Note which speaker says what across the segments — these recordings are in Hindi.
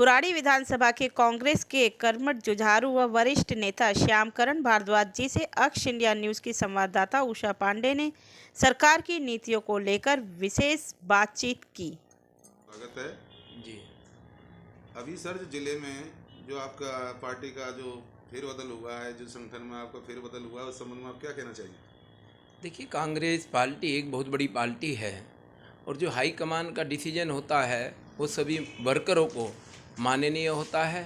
Speaker 1: बुराड़ी विधानसभा के कांग्रेस के कर्मठ जुझारू व वरिष्ठ नेता श्यामकरण भारद्वाज जी से अक्ष इंडिया न्यूज़ की संवाददाता उषा पांडे ने सरकार की नीतियों को लेकर विशेष बातचीत की।
Speaker 2: स्वागत है
Speaker 3: जी।
Speaker 2: अभी सर जिले में जो आपका पार्टी का जो फेरबदल हुआ है, जो संगठन में आपका फेरबदल हुआ है, उस संबंध में आप क्या कहना चाहिए?
Speaker 3: देखिए, कांग्रेस पार्टी एक बहुत बड़ी पार्टी है और जो हाईकमान का डिसीजन होता है वो सभी वर्करों को माननीय होता है।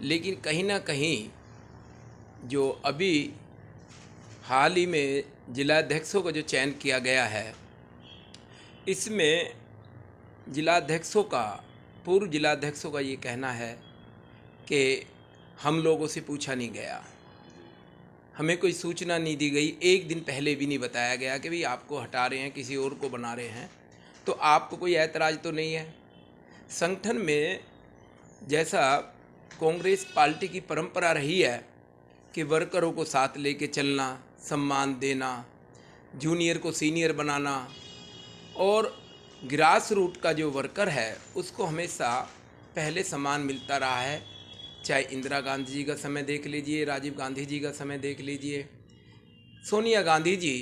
Speaker 3: लेकिन कहीं ना कहीं जो अभी हाल ही में जिलाध्यक्षों का जो चयन किया गया है, इसमें जिलाध्यक्षों का पूर्व जिलाध्यक्षों का ये कहना है कि हम लोगों से पूछा नहीं गया, हमें कोई सूचना नहीं दी गई, एक दिन पहले भी नहीं बताया गया कि भाई आपको हटा रहे हैं, किसी और को बना रहे हैं, तो आपको कोई ऐतराज़ तो नहीं है। संगठन में जैसा कांग्रेस पार्टी की परंपरा रही है कि वर्करों को साथ लेके चलना, सम्मान देना, जूनियर को सीनियर बनाना और ग्रास रूट का जो वर्कर है उसको हमेशा पहले सम्मान मिलता रहा है। चाहे इंदिरा गांधी जी का समय देख लीजिए, राजीव गांधी जी का समय देख लीजिए, सोनिया गांधी जी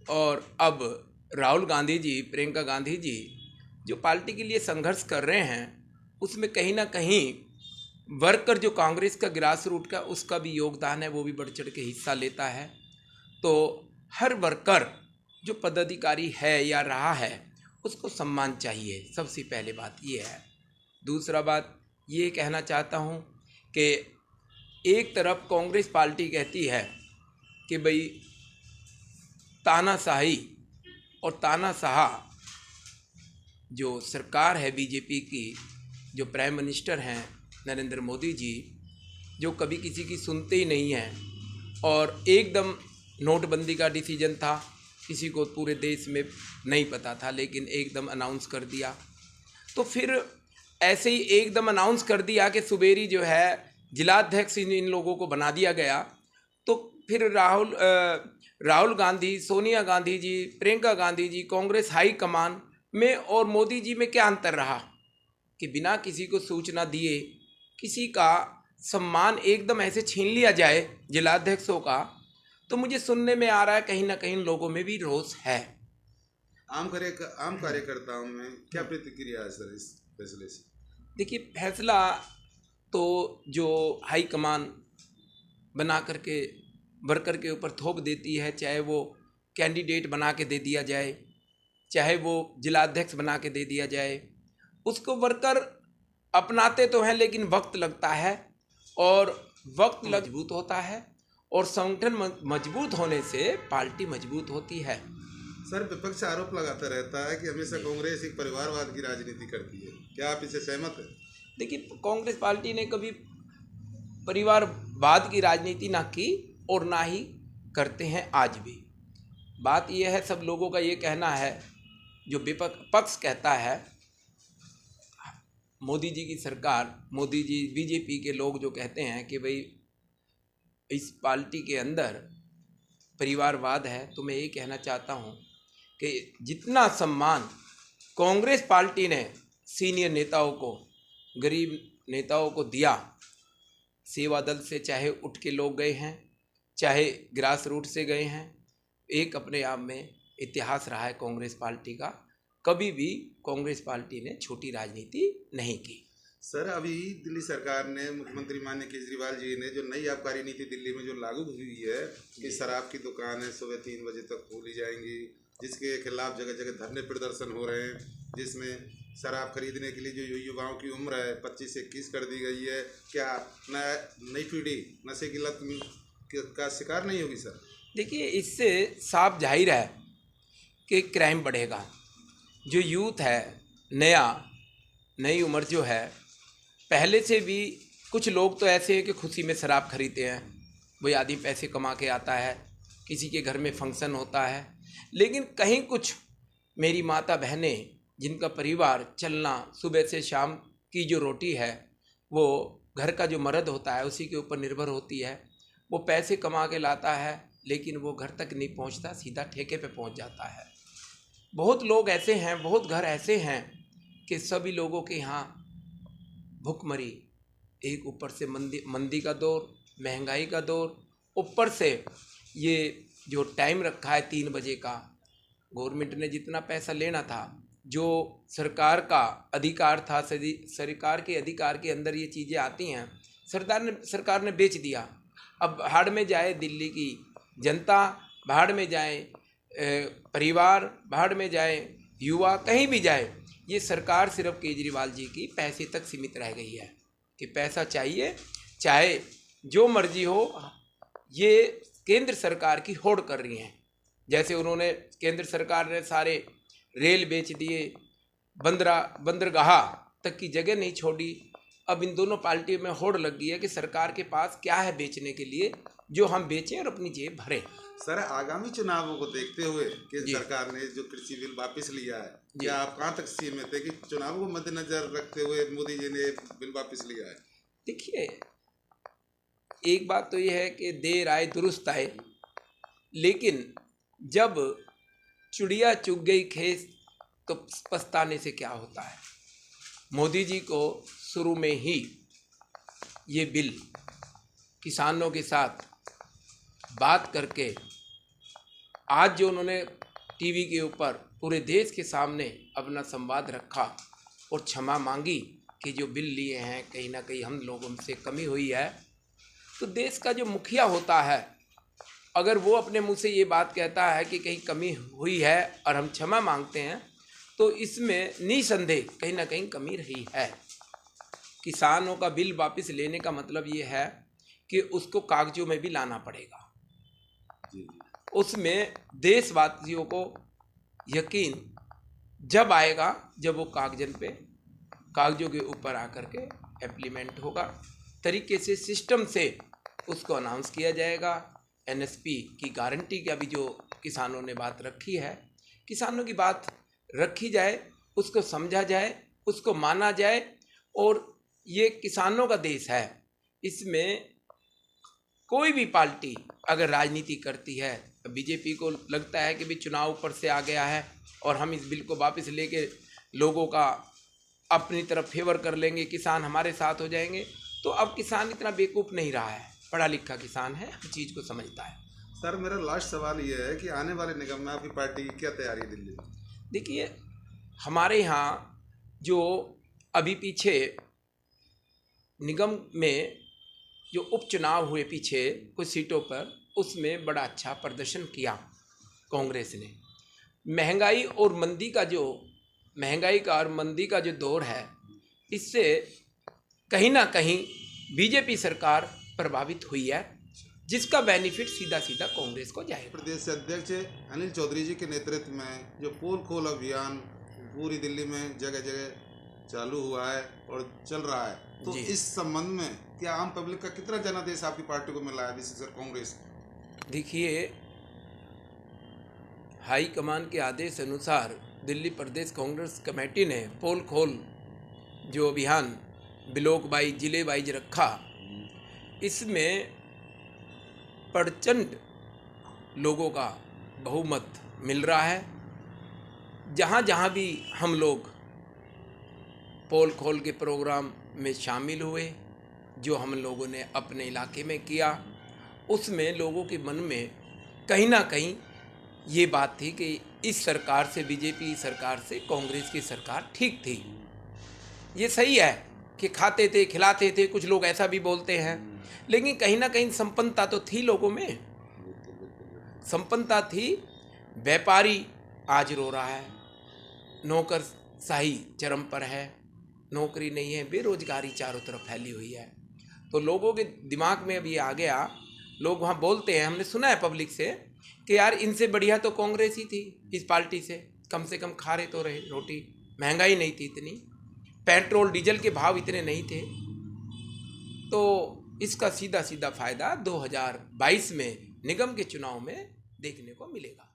Speaker 3: और अब राहुल गांधी जी, प्रियंका गांधी जी जो पार्टी के लिए संघर्ष कर रहे हैं, उसमें कहीं ना कहीं वर्कर जो कांग्रेस का ग्रास रूट का उसका भी योगदान है, वो भी बढ़ चढ़ के हिस्सा लेता है। तो हर वर्कर जो पदाधिकारी है या रहा है उसको सम्मान चाहिए, सबसे पहले बात ये है। दूसरा बात ये कहना चाहता हूँ कि एक तरफ कांग्रेस पार्टी कहती है कि भाई तानाशाही और तानाशाह जो सरकार है बीजेपी की, जो प्राइम मिनिस्टर हैं नरेंद्र मोदी जी, जो कभी किसी की सुनते ही नहीं हैं और एकदम नोटबंदी का डिसीजन था, किसी को पूरे देश में नहीं पता था लेकिन एकदम अनाउंस कर दिया। तो फिर ऐसे ही एकदम अनाउंस कर दिया कि सुबेरी जो है जिलाध्यक्ष इन लोगों को बना दिया गया। तो फिर राहुल गांधी, सोनिया गांधी जी, प्रियंका गांधी जी, कांग्रेस हाई कमान में और मोदी जी में क्या अंतर रहा कि बिना किसी को सूचना दिए किसी का सम्मान एकदम ऐसे छीन लिया जाए जिलाध्यक्षों का। तो मुझे सुनने में आ रहा है कहीं ना कहीं लोगों में भी रोष है।
Speaker 2: आम कार्यकर्ताओं में क्या प्रतिक्रिया है सर इस फैसले से?
Speaker 3: देखिए, फैसला तो जो हाई कमान बना करके वर्कर के ऊपर थोप देती है, चाहे वो कैंडिडेट बना के दे दिया जाए, चाहे वो जिलाध्यक्ष बना के दे दिया जाए, उसको वर्कर अपनाते तो हैं लेकिन वक्त लगता है और वक्त मजबूत होता है और संगठन मजबूत होने से पार्टी मजबूत होती है।
Speaker 2: सर, विपक्ष आरोप लगाता रहता है कि हमेशा कांग्रेस एक परिवारवाद की राजनीति करती है, क्या आप इससे सहमत हैं?
Speaker 3: देखिए, कांग्रेस पार्टी ने कभी परिवारवाद की राजनीति ना की और ना ही करते हैं आज भी। बात यह है, सब लोगों का ये कहना है, जो विपक्ष कहता है मोदी जी की सरकार, मोदी जी बीजेपी के लोग जो कहते हैं कि भाई इस पार्टी के अंदर परिवारवाद है, तो मैं ये कहना चाहता हूँ कि जितना सम्मान कांग्रेस पार्टी ने सीनियर नेताओं को, गरीब नेताओं को दिया, सेवा दल से चाहे उठ के लोग गए हैं, चाहे ग्रास रूट से गए हैं, एक अपने आप में इतिहास रहा है कांग्रेस पार्टी का। कभी भी कांग्रेस पार्टी ने छोटी राजनीति नहीं की।
Speaker 2: सर, अभी दिल्ली सरकार ने, मुख्यमंत्री माननीय केजरीवाल जी ने जो नई आबकारी नीति दिल्ली में जो लागू हुई है कि शराब की दुकानें सुबह 3 बजे तक खोली जाएंगी, जिसके खिलाफ जगह जगह धरने प्रदर्शन हो रहे हैं, जिसमें शराब खरीदने के लिए जो युवाओं की उम्र है 25 से 21 कर दी गई है, क्या नई पीढ़ी नशे की लत का शिकार नहीं होगी सर?
Speaker 3: देखिए, इससे साफ जाहिर है कि क्राइम बढ़ेगा। जो यूथ है, नई उम्र जो है, पहले से भी कुछ लोग तो ऐसे हैं कि खुशी में शराब खरीदते हैं, वही आदमी पैसे कमा के आता है, किसी के घर में फंक्शन होता है, लेकिन कहीं कुछ मेरी माता बहनें जिनका परिवार चलना, सुबह से शाम की जो रोटी है वो घर का जो मर्द होता है उसी के ऊपर निर्भर होती है, वो पैसे कमा के लाता है लेकिन वो घर तक नहीं पहुंचता, सीधा ठेके पे पहुंच जाता है। बहुत लोग ऐसे हैं, बहुत घर ऐसे हैं कि सभी लोगों के यहाँ भुखमरी, एक ऊपर से मंदी का दौर, महंगाई का दौर, ऊपर से ये जो टाइम रखा है 3 बजे का, गवर्नमेंट ने जितना पैसा लेना था, जो सरकार का अधिकार था, सरकार के अधिकार के अंदर ये चीज़ें आती हैं, सरकार ने बेच दिया। अब भाड़ में जाए दिल्ली की जनता, भाड़ में जाए परिवार, भाड़ में जाए युवा, कहीं भी जाए, ये सरकार सिर्फ केजरीवाल जी की पैसे तक सीमित रह गई है कि पैसा चाहिए, चाहे जो मर्जी हो। ये केंद्र सरकार की होड़ कर रही हैं। जैसे उन्होंने, केंद्र सरकार ने सारे रेल बेच दिए, बंदरगाह तक की जगह नहीं छोड़ी। अब इन दोनों पार्टियों में होड़ लग गई है कि सरकार के पास क्या है बेचने के लिए, जो हम बेचें और अपनी जेब भरें।
Speaker 2: सर, आगामी चुनावों को देखते हुए केंद्र सरकार ने जो कृषि बिल वापस लिया है, क्या आप कहाँ तक सीमित है कि चुनावों को मद्देनजर रखते हुए मोदी जी ने बिल वापस लिया है?
Speaker 3: देखिए, एक बात तो यह है कि देर आए दुरुस्त आए, लेकिन जब चिड़िया चुग गई खेत तो पछताने से क्या होता है। मोदी जी को शुरू में ही ये बिल किसानों के साथ बात करके, आज जो उन्होंने टीवी के ऊपर पूरे देश के सामने अपना संवाद रखा और क्षमा मांगी कि जो बिल लिए हैं कहीं ना कहीं हम लोगों से कमी हुई है, तो देश का जो मुखिया होता है, अगर वो अपने मुंह से ये बात कहता है कि कहीं कमी हुई है और हम क्षमा मांगते हैं, तो इसमें निसंदेह कहीं ना कहीं कमी रही है। किसानों का बिल वापस लेने का मतलब ये है कि उसको कागजों में भी लाना पड़ेगा। उसमें देशवासियों को यकीन जब आएगा जब वो कागजों के ऊपर आकर के इम्प्लीमेंट होगा, तरीके से सिस्टम से उसको अनाउंस किया जाएगा। एनएसपी की गारंटी का भी जो किसानों ने बात रखी है, किसानों की बात रखी जाए, उसको समझा जाए, उसको माना जाए। और ये किसानों का देश है, इसमें कोई भी पार्टी अगर राजनीति करती है, बीजेपी को लगता है कि भी चुनाव ऊपर से आ गया है और हम इस बिल को वापस लेके लोगों का अपनी तरफ फेवर कर लेंगे, किसान हमारे साथ हो जाएंगे, तो अब किसान इतना बेवकूफ़ नहीं रहा है, पढ़ा लिखा किसान है, हर चीज़ को समझता है।
Speaker 2: सर, मेरा लास्ट सवाल ये है कि आने वाले निगम में आपकी पार्टी की क्या तैयारी है दिल्ली में?
Speaker 3: देखिए, हमारे यहाँ जो अभी पीछे निगम में जो उपचुनाव हुए पीछे कुछ सीटों पर, उसमें बड़ा अच्छा प्रदर्शन किया कांग्रेस ने। महंगाई और मंदी का जो दौर है, इससे कहीं ना कहीं बीजेपी सरकार प्रभावित हुई है, जिसका बेनिफिट सीधा सीधा कांग्रेस को जाएगा।
Speaker 2: प्रदेश अध्यक्ष अनिल चौधरी जी के नेतृत्व में जो पोल खोल अभियान पूरी दिल्ली में जगह जगह चालू हुआ है और चल रहा है, तो इस संबंध में क्या आम पब्लिक का कितना जनादेश आपकी पार्टी को मिला है, विशेषकर कांग्रेस?
Speaker 3: देखिए, हाई कमान के आदेश अनुसार दिल्ली प्रदेश कांग्रेस कमेटी ने पोल खोल जो अभियान ब्लॉक वाइज, जिले वाइज रखा, इसमें प्रचंड लोगों का बहुमत मिल रहा है। जहाँ जहाँ भी हम लोग पोल खोल के प्रोग्राम में शामिल हुए, जो हम लोगों ने अपने इलाके में किया, उसमें लोगों के मन में कहीं ना कहीं ये बात थी कि इस सरकार से, बीजेपी सरकार से कांग्रेस की सरकार ठीक थी। ये सही है कि खाते थे, खिलाते थे, कुछ लोग ऐसा भी बोलते हैं, लेकिन कहीं ना कहीं संपन्नता तो थी, लोगों में संपन्नता थी। व्यापारी आज रो रहा है, नौकरशाही चरम पर है, नौकरी नहीं है, बेरोजगारी चारों तरफ फैली हुई है। तो लोगों के दिमाग में अब ये आ गया, लोग वहाँ बोलते हैं, हमने सुना है पब्लिक से कि यार इनसे बढ़िया तो कांग्रेस ही थी, इस पार्टी से कम खा रहे तो रहे रोटी, महंगाई नहीं थी इतनी, पेट्रोल डीजल के भाव इतने नहीं थे। तो इसका सीधा सीधा फायदा 2022 में निगम के चुनाव में देखने को मिलेगा।